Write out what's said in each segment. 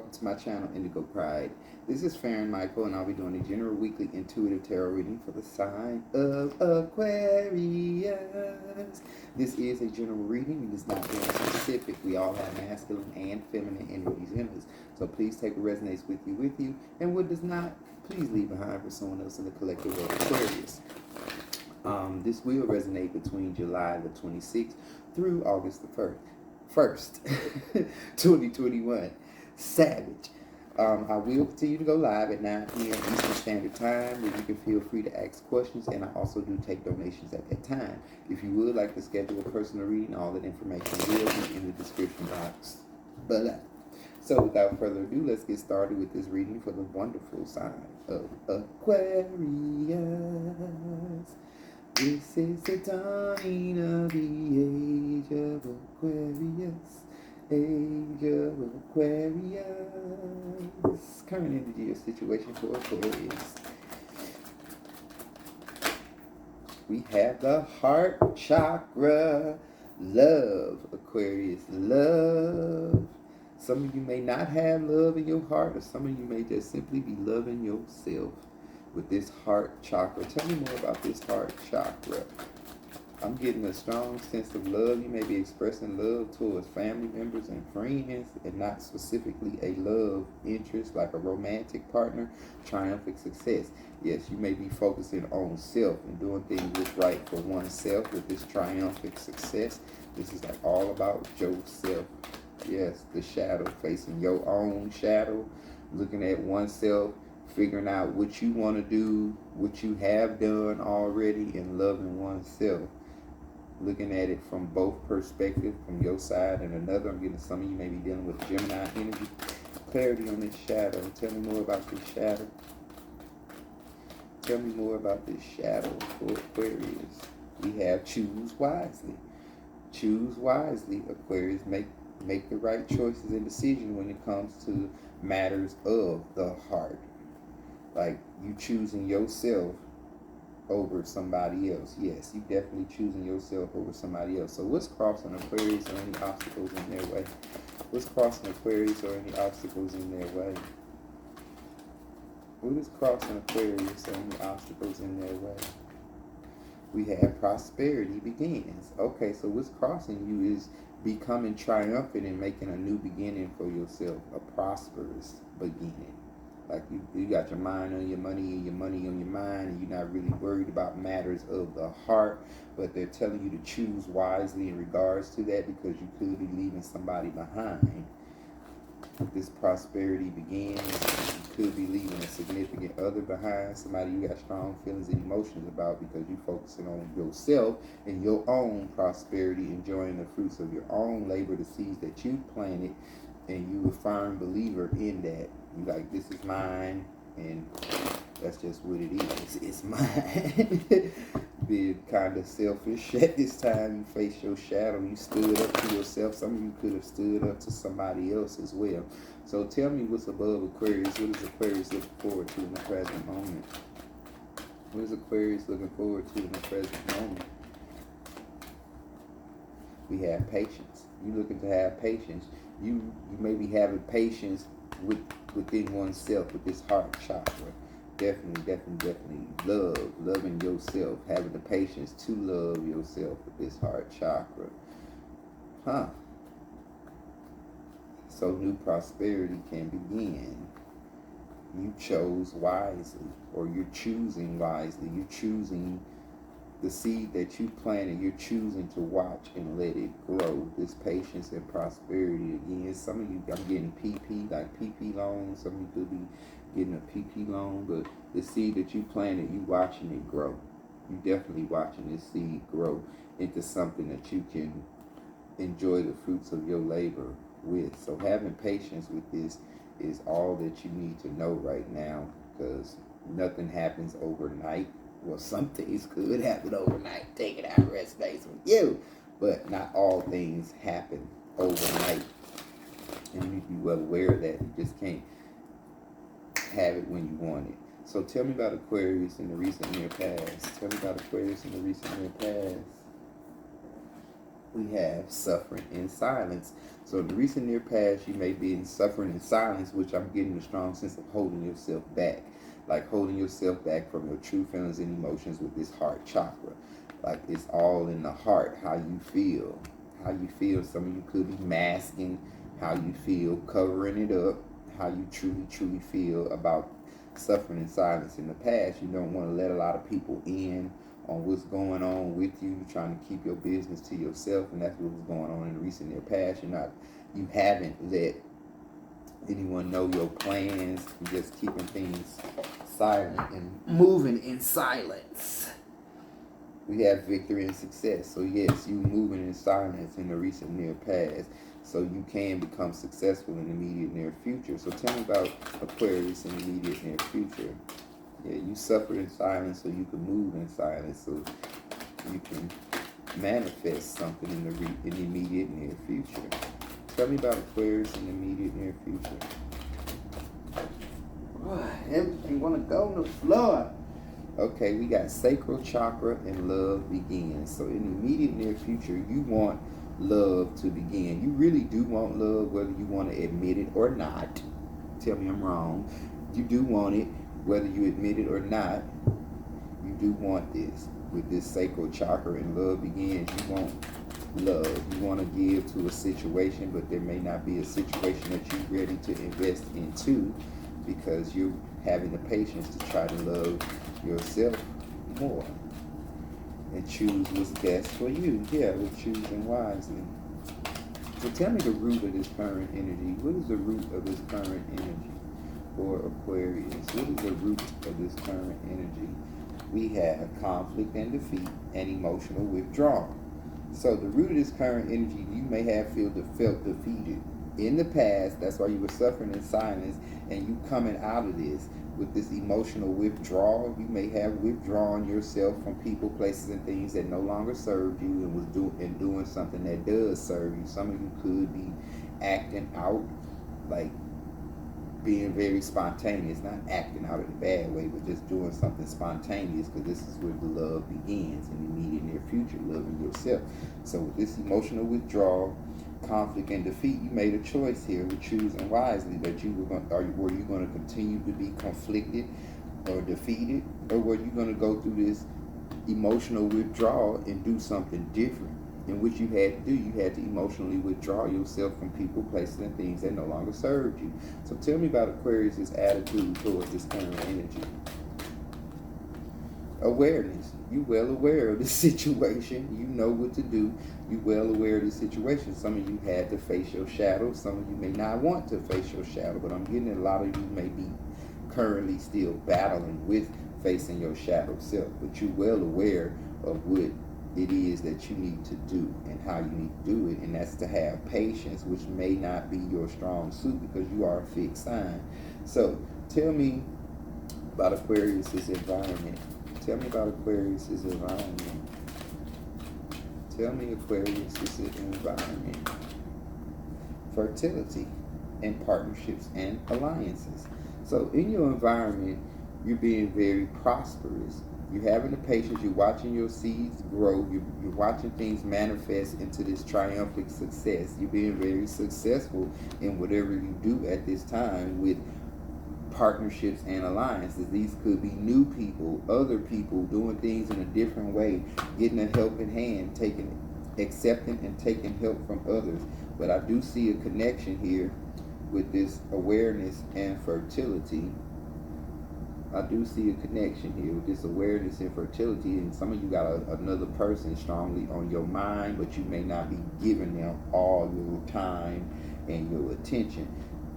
welcome to my channel, Indigo Pride. This is Farron Michael, and I'll be doing a general weekly intuitive tarot reading for the sign of Aquarius. This is a general reading. It is not very specific. We all have masculine and feminine energies in us. So please take what resonates with you, and what does not, please leave behind for someone else in the collective of Aquarius. This will resonate between July the 26th through August the 1st, 2021. Savage. I will continue to go live at 9 p.m. Eastern Standard Time, where you can feel free to ask questions, and I also do take donations at that time. If you would like to schedule a personal reading, all that information will be in the description box below. So without further ado, let's get started with this reading for the wonderful sign of Aquarius. This is the dawning of the age of Aquarius. Age of Aquarius. Current energy of situation for Aquarius. We have the heart chakra. Love, Aquarius. Love. Some of you may not have love in your heart, or some of you may just simply be loving yourself with this heart chakra. Tell me more about this heart chakra. I'm getting a strong sense of love. You may be expressing love towards family members and friends, and not specifically a love interest like a romantic partner. Triumphant success. Yes, you may be focusing on self and doing things what's right for oneself with this triumphant success. This is like all about yourself. Yes, the shadow, facing your own shadow, looking at oneself, figuring out what you want to do, what you have done already, and loving oneself. Looking at it from both perspectives, from your side and another. I'm getting some of you may be dealing with Gemini energy. Clarity on this shadow. Tell me more about this shadow. Tell me more about this shadow for Aquarius. We have choose wisely. Choose wisely, Aquarius. Make the right choices and decisions when it comes to matters of the heart. Like you choosing yourself over somebody else. Yes, you definitely choosing yourself over somebody else. So what's crossing Aquarius, or any obstacles in their way? What's crossing Aquarius or any obstacles in their way? What is crossing Aquarius or any obstacles in their way? We have prosperity begins. Okay, so what's crossing you is becoming triumphant and making a new beginning for yourself. A prosperous beginning. Like you got your mind on your money and your money on your mind, and you're not really worried about matters of the heart, but they're telling you to choose wisely in regards to that, because you could be leaving somebody behind. This prosperity begins. You could be leaving a significant other behind, somebody you got strong feelings and emotions about, because you're focusing on yourself and your own prosperity, enjoying the fruits of your own labor, the seeds that you planted, and you a firm believer in that. You like, this is mine, and that's just what it is. It's mine. Being kind of selfish at this time. You face your shadow. You stood up to yourself. Some of you could have stood up to somebody else as well. So tell me what's above Aquarius. What is Aquarius looking forward to in the present moment? What is Aquarius looking forward to in the present moment? We have patience. You looking to have patience. You may be having patience within oneself with this heart chakra. Definitely loving yourself, having the patience to love yourself with this heart chakra. So new prosperity can begin. You chose wisely, or you're choosing wisely. You're choosing the seed that you planted. You're choosing to watch and let it grow. This patience and prosperity again. Some of you, I'm getting PP, like PP loans. Some of you could be getting a PP loan, but the seed that you planted, you watching it grow. You definitely watching this seed grow into something that you can enjoy the fruits of your labor with. So having patience with this is all that you need to know right now, because nothing happens overnight. Well, some things could happen overnight. Take it out, rest days with you. But not all things happen overnight. And you need to be well aware of that. You just can't have it when you want it. So tell me about Aquarius in the recent near past. Tell me about Aquarius in the recent near past. we have suffering in silence. So in the recent near past, you may be in suffering in silence, which I'm getting a strong sense of holding yourself back. Like holding yourself back from your true feelings and emotions with this heart chakra. Like it's all in the heart, how you feel. How you feel. Some of you could be masking how you feel, covering it up, how you truly feel about suffering in silence. In the past, you don't want to let a lot of people in on what's going on with you. You're trying to keep your business to yourself, and that's what was going on in the recent near past. You haven't let anyone know your plans. You're just keeping things silent and moving in silence. We have victory and success. So yes, you moving in silence in the recent near past, so you can become successful in the immediate near future. So tell me about Aquarius in the immediate near future. Yeah, you suffered in silence so you can move in silence, so you can manifest something in the immediate near future. Tell me about Aquarius in the immediate near future. Everything want to go on the floor. Okay, we got sacral chakra and love begins. So in the immediate near future, you want love to begin. You really do want love, whether you want to admit it or not. Tell me I'm wrong. You do want it, whether you admit it or not. You do want this. With this sacral chakra and love begins, you want love. You want to give to a situation, but there may not be a situation that you're ready to invest into, because you're having the patience to try to love yourself more and choose what's best for you. Yeah, we're choosing wisely. So tell me the root of this current energy. What is the root of this current energy for Aquarius? What is the root of this current energy? We have conflict and defeat and emotional withdrawal. So the root of this current energy, you may have felt defeated in the past. That's why you were suffering in silence, and you coming out of this with this emotional withdrawal. You may have withdrawn yourself from people, places, and things that no longer served you, and was doing something that does serve you. Some of you could be acting out, like being very spontaneous, not acting out in a bad way, but just doing something spontaneous, because this is where the love begins in the immediate near future, loving yourself. So with this emotional withdrawal, conflict, and defeat, you made a choice here with choosing wisely, that were you going to continue to be conflicted or defeated, or were you going to go through this emotional withdrawal and do something different? In which you had to do, you had to emotionally withdraw yourself from people, places, and things that no longer served you. So tell me about Aquarius' attitude towards this current energy. Awareness. You well aware of the situation. You know what to do. You well aware of the situation. Some of you had to face your shadow. Some of you may not want to face your shadow, but I'm getting a lot of you may be currently still battling with facing your shadow self, but you're well aware of what it is that you need to do and how you need to do it, and that's to have patience, which may not be your strong suit because you are a fixed sign. So tell me about Aquarius's environment. Tell me about Aquarius's environment. Tell me Aquarius's environment. Fertility and partnerships and alliances. So in your environment, you're being very prosperous. You're having the patience. You're watching your seeds grow. You're watching things manifest into this triumphant success. You're being very successful in whatever you do at this time with partnerships and alliances. These could be new people, other people doing things in a different way, getting a helping hand, accepting and taking help from others. But I do see a connection here with this awareness and fertility. I do see a connection here with this awareness and fertility, and some of you got another person strongly on your mind, but you may not be giving them all your time and your attention.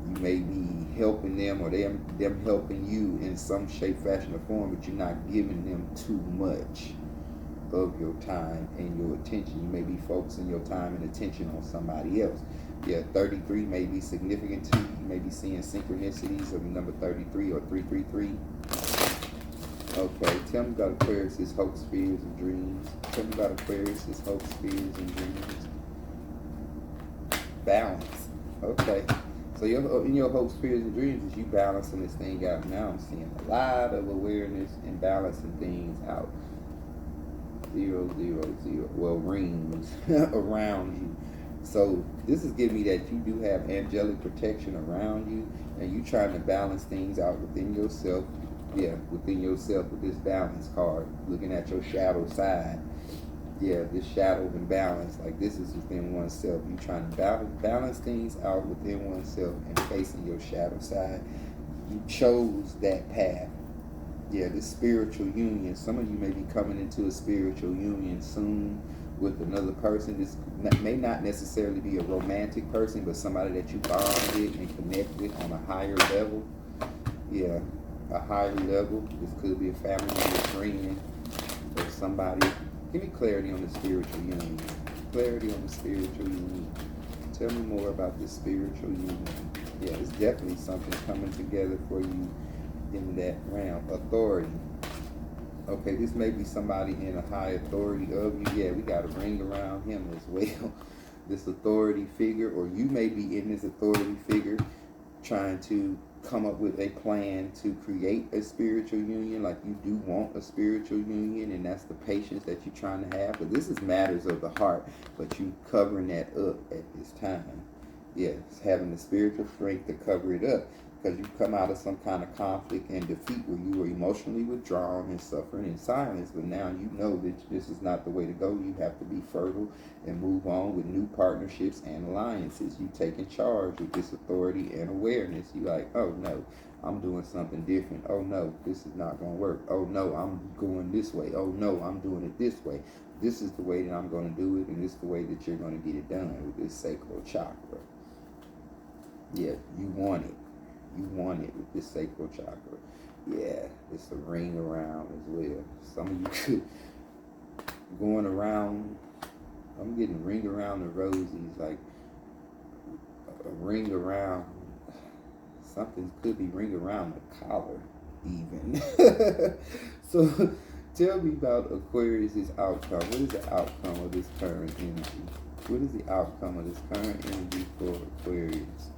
You may be helping them, or them helping you in some shape, fashion, or form, but you're not giving them too much of your time and your attention. You may be focusing your time and attention on somebody else. Yeah, 33 may be significant to you. You may be seeing synchronicities of number 33 or 333. Okay, tell me about Aquarius' hopes, fears, and dreams. Tell me about Aquarius' hopes, fears, and dreams. Balance. Okay. So in your hopes, fears, and dreams is you balancing this thing out. Now I'm seeing a lot of awareness and balancing things out. 000, well, rings around you. So this is giving me that you do have angelic protection around you, and you trying to balance things out within yourself. Yeah, within yourself with this balance card, looking at your shadow side. Yeah, this shadow and balance, like this is within oneself. You trying to balance things out within oneself and facing your shadow side. You chose that path. Yeah, this spiritual union. Some of you may be coming into a spiritual union soon with another person. This may not necessarily be a romantic person, but somebody that you bond with and connect with on a higher level. Yeah, a higher level. This could be a family member, friend, or somebody. Give me clarity on the spiritual union. Clarity on the spiritual union. Tell me more about this spiritual union. Yeah, it's definitely something coming together for you in that realm. Authority. Okay, this may be somebody in a high authority of you. Yeah, we got a ring around him as well. This authority figure, or you may be in this authority figure trying to come up with a plan to create a spiritual union. Like you do want a spiritual union, and that's the patience that you're trying to have. But this is matters of the heart, but you covering that up at this time. Yes, having the spiritual strength to cover it up, because you come out of some kind of conflict and defeat where you were emotionally withdrawn and suffering in silence, but now you know that this is not the way to go. You have to be fertile and move on with new partnerships and alliances. You taking charge with this authority and awareness. You like, oh no, I'm doing something different. Oh no, this is not going to work. Oh no, I'm going this way. Oh no, I'm doing it this way. This is the way that I'm going to do it, and this is the way that you're going to get it done with this sacral chakra. Yeah, you want it. You want it with this sacral chakra. Yeah, it's a ring around as well. Some of you could going around, I'm getting ring around the rosies, like a ring around, something could be ring around the collar even. So tell me about Aquarius' outcome. What is the outcome of this current energy? What is the outcome of this current energy for Aquarius?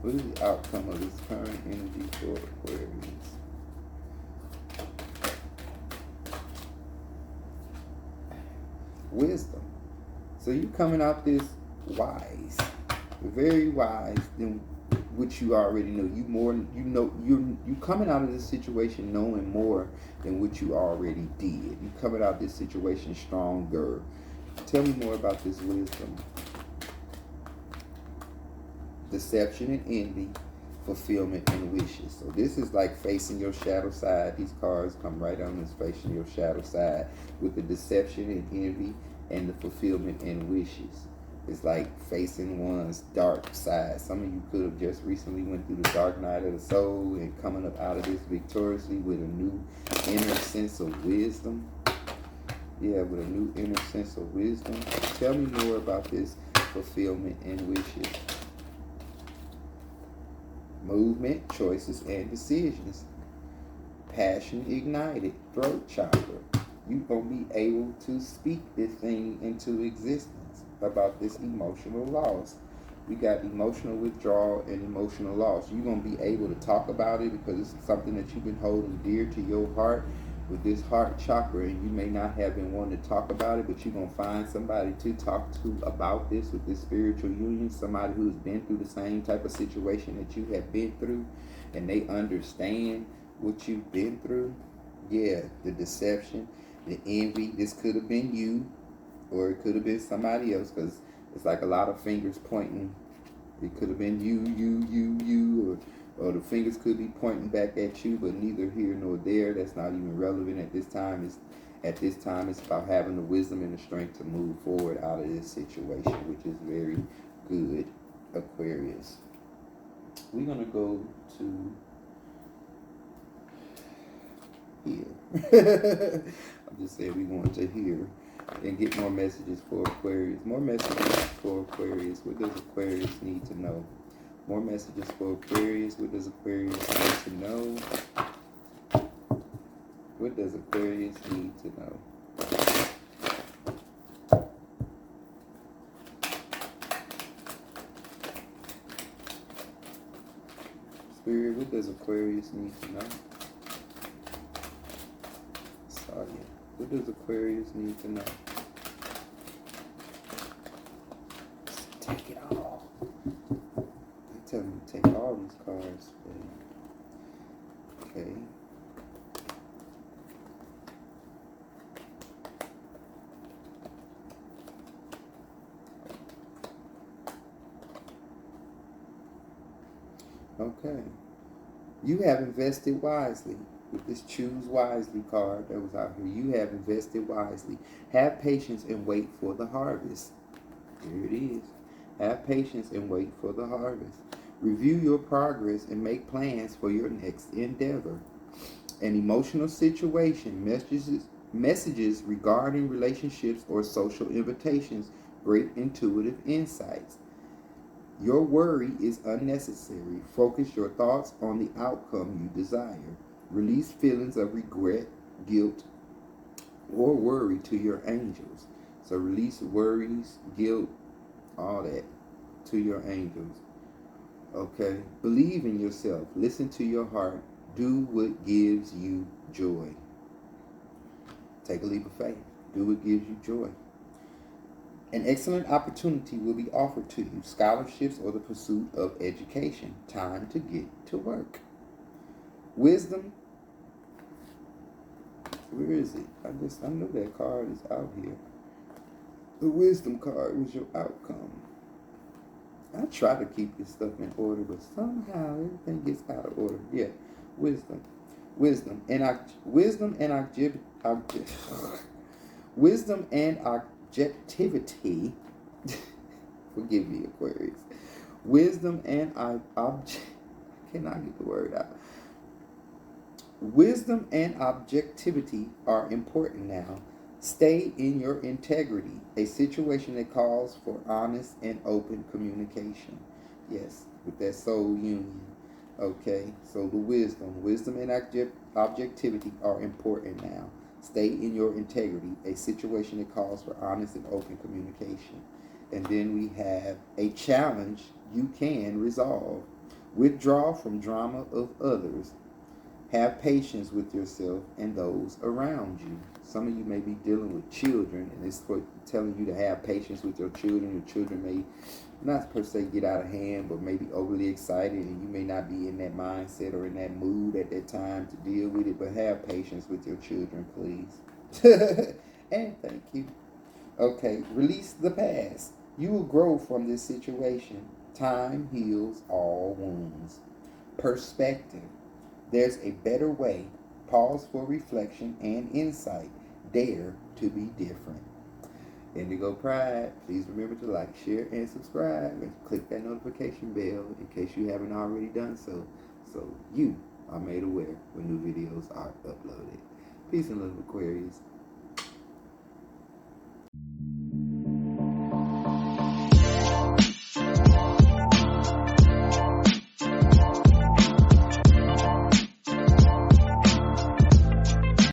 What is the outcome of this current energy for Aquarius? Wisdom. So you coming out this wise, very wise than what you already know. You coming out of this situation knowing more than what you already did. You coming out this situation stronger. Tell me more about this wisdom. Deception and envy, fulfillment and wishes. So this is like facing your shadow side. These cards come right on this facing your shadow side with the deception and envy and the fulfillment and wishes. It's like facing one's dark side. Some of you could have just recently went through the dark night of the soul and coming up out of this victoriously with a new inner sense of wisdom. Yeah, with a new inner sense of wisdom. Tell me more about this fulfillment and wishes. Movement, choices, and decisions. Passion ignited, throat chakra. You're going to be able to speak this thing into existence about this emotional loss. We got emotional withdrawal and emotional loss. You're going to be able to talk about it because it's something that you've been holding dear to your heart with this heart chakra, and you may not have been wanting to talk about it, but you're going to find somebody to talk to about this with this spiritual union, somebody who's been through the same type of situation that you have been through, and they understand what you've been through. Yeah, the deception, the envy, this could have been you, or it could have been somebody else, because it's like a lot of fingers pointing. It could have been you, or the fingers could be pointing back at you, but neither here nor there. That's not even relevant at this time. It's about having the wisdom and the strength to move forward out of this situation, which is very good, Aquarius. We're going to go to here. I'm just saying we're going to here and get more messages for Aquarius. More messages for Aquarius. What does Aquarius need to know? More messages for Aquarius. What does Aquarius need to know? What does Aquarius need to know? Spirit, what does Aquarius need to know? Sorry. What What does Aquarius need to know? Take it all. They tell me to take all these cards. Okay. Okay. You have invested wisely. With this choose wisely card that was out here, you have invested wisely. Have patience and wait for the harvest. Here it is. Have patience and wait for the harvest. Review your progress and make plans for your next endeavor. An emotional situation, messages regarding relationships or social invitations, great intuitive insights. Your worry is unnecessary. Focus your thoughts on the outcome you desire. Release feelings of regret, guilt, or worry to your angels. So release worries, guilt, all that to your angels. Okay? Believe in yourself. Listen to your heart. Do what gives you joy. Take a leap of faith. Do what gives you joy. An excellent opportunity will be offered to you. Scholarships or the pursuit of education. Time to get to work. Wisdom. Where is it? I know that card is out here. The wisdom card was your outcome. I try to keep this stuff in order, but somehow everything gets out of order. Yeah, wisdom, wisdom and objectivity. Forgive me, Aquarius. Wisdom and I cannot get the word out. Wisdom and objectivity are important now. Stay in your integrity, a situation that calls for honest and open communication. Yes, with that soul union. Okay, so the wisdom and objectivity are important now. Stay in your integrity, a situation that calls for honest and open communication. And then we have a challenge you can resolve. Withdraw from drama of others. Have patience with yourself and those around you. Some of you may be dealing with children, and it's for telling you to have patience with your children. Your children may not per se get out of hand, but may be overly excited, and you may not be in that mindset or in that mood at that time to deal with it. But have patience with your children, please. And thank you. Okay, release the past. You will grow from this situation. Time heals all wounds. Perspective. There's a better way. Pause for reflection and insight. Dare to be different. Indigo Pride, please remember to like, share, and subscribe. And click that notification bell in case you haven't already done so. So you are made aware when new videos are uploaded. Peace and love, Aquarius.